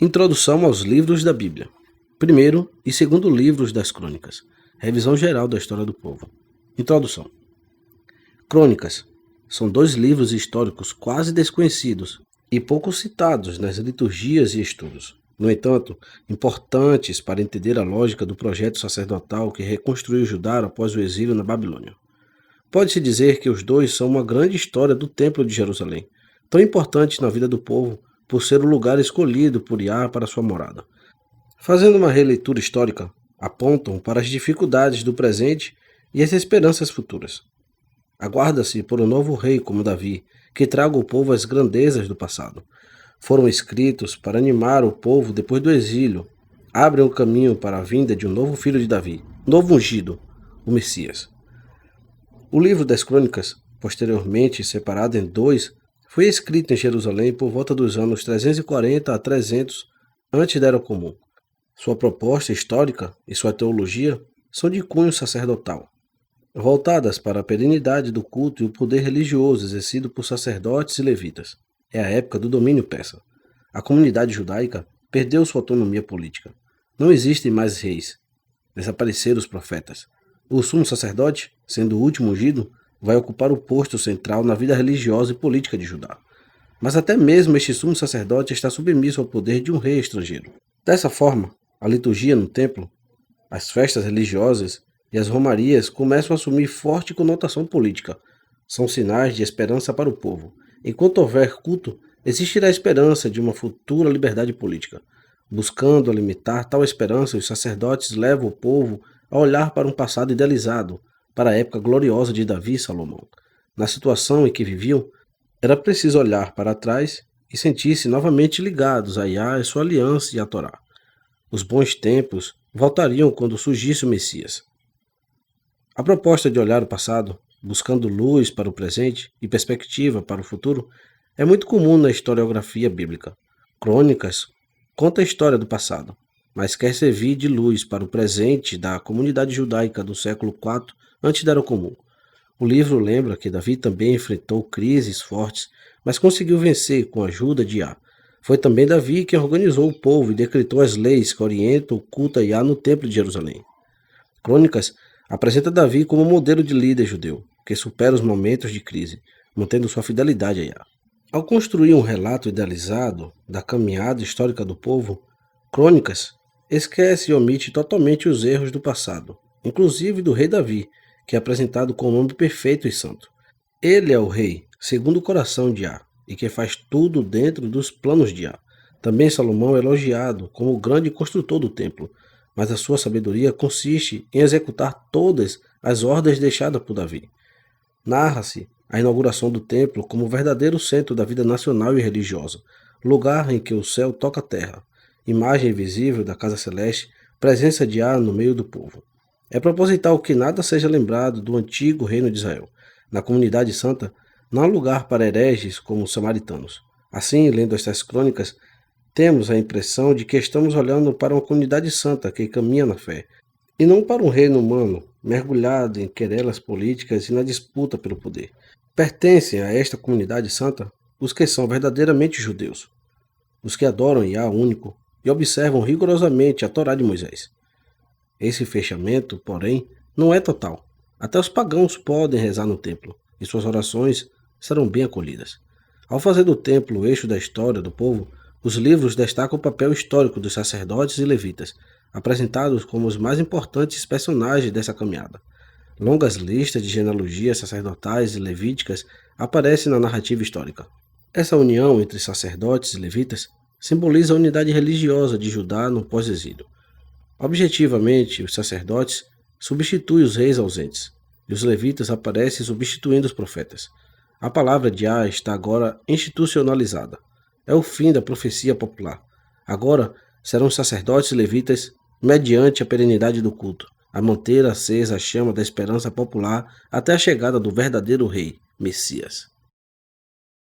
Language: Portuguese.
Introdução aos livros da Bíblia. Primeiro e segundo livros das Crônicas. Revisão geral da história do povo. Introdução. Crônicas são dois livros históricos quase desconhecidos e pouco citados nas liturgias e estudos. No entanto, importantes para entender a lógica do projeto sacerdotal que reconstruiu Judá após o exílio na Babilônia. Pode-se dizer que os dois são uma grande história do Templo de Jerusalém, tão importante na vida do povo por ser o lugar escolhido por Iá para sua morada. Fazendo uma releitura histórica, apontam para as dificuldades do presente e as esperanças futuras. Aguarda-se por um novo rei como Davi, que traga ao povo as grandezas do passado. Foram escritos para animar o povo depois do exílio. Abrem o caminho para a vinda de um novo filho de Davi, novo ungido, o Messias. O livro das Crônicas, posteriormente separado em dois, foi escrito em Jerusalém por volta dos anos 340 a 300 antes da Era Comum. Sua proposta histórica e sua teologia são de cunho sacerdotal, voltadas para a perenidade do culto e o poder religioso exercido por sacerdotes e levitas. É a época do domínio persa. A comunidade judaica perdeu sua autonomia política. Não existem mais reis. Desapareceram os profetas. O sumo sacerdote, sendo o último ungido, vai ocupar o posto central na vida religiosa e política de Judá. Mas até mesmo este sumo sacerdote está submisso ao poder de um rei estrangeiro. Dessa forma, a liturgia no templo, as festas religiosas e as romarias começam a assumir forte conotação política. São sinais de esperança para o povo. Enquanto houver culto, existirá a esperança de uma futura liberdade política. Buscando limitar tal esperança, os sacerdotes levam o povo a olhar para um passado idealizado, para a época gloriosa de Davi e Salomão. Na situação em que viviam, era preciso olhar para trás e sentir-se novamente ligados a Iá e sua aliança e a Torá. Os bons tempos voltariam quando surgisse o Messias. A proposta de olhar o passado, buscando luz para o presente e perspectiva para o futuro, é muito comum na historiografia bíblica. Crônicas conta a história do passado, mas quer servir de luz para o presente da comunidade judaica do século IV antes da Era Comum. O livro lembra que Davi também enfrentou crises fortes, mas conseguiu vencer com a ajuda de Iá. Foi também Davi quem organizou o povo e decretou as leis que orientam o culto a Iá no Templo de Jerusalém. Crônicas apresenta Davi como modelo de líder judeu, que supera os momentos de crise, mantendo sua fidelidade a Iá. Ao construir um relato idealizado da caminhada histórica do povo, Crônicas esquece e omite totalmente os erros do passado, inclusive do rei Davi, que é apresentado com o nome perfeito e santo. Ele é o rei, segundo o coração de Iá, e que faz tudo dentro dos planos de Iá. Também Salomão é elogiado como o grande construtor do templo, mas a sua sabedoria consiste em executar todas as ordens deixadas por Davi. Narra-se a inauguração do templo como o verdadeiro centro da vida nacional e religiosa, lugar em que o céu toca a terra, imagem visível da casa celeste, presença de Iá no meio do povo. É proposital que nada seja lembrado do antigo reino de Israel. Na comunidade santa, não há lugar para hereges como os samaritanos. Assim, lendo estas crônicas, temos a impressão de que estamos olhando para uma comunidade santa que caminha na fé, e não para um reino humano, mergulhado em querelas políticas e na disputa pelo poder. Pertencem a esta comunidade santa os que são verdadeiramente judeus, os que adoram Iá único e observam rigorosamente a Torá de Moisés. Esse fechamento, porém, não é total. Até os pagãos podem rezar no templo, e suas orações serão bem acolhidas. Ao fazer do templo o eixo da história do povo, os livros destacam o papel histórico dos sacerdotes e levitas, apresentados como os mais importantes personagens dessa caminhada. Longas listas de genealogias sacerdotais e levíticas aparecem na narrativa histórica. Essa união entre sacerdotes e levitas simboliza a unidade religiosa de Judá no pós-exílio. Objetivamente, os sacerdotes substituem os reis ausentes, e os levitas aparecem substituindo os profetas. A palavra de Iá está agora institucionalizada. É o fim da profecia popular. Agora serão os sacerdotes e levitas, mediante a perenidade do culto, a manter acesa a chama da esperança popular até a chegada do verdadeiro rei, Messias.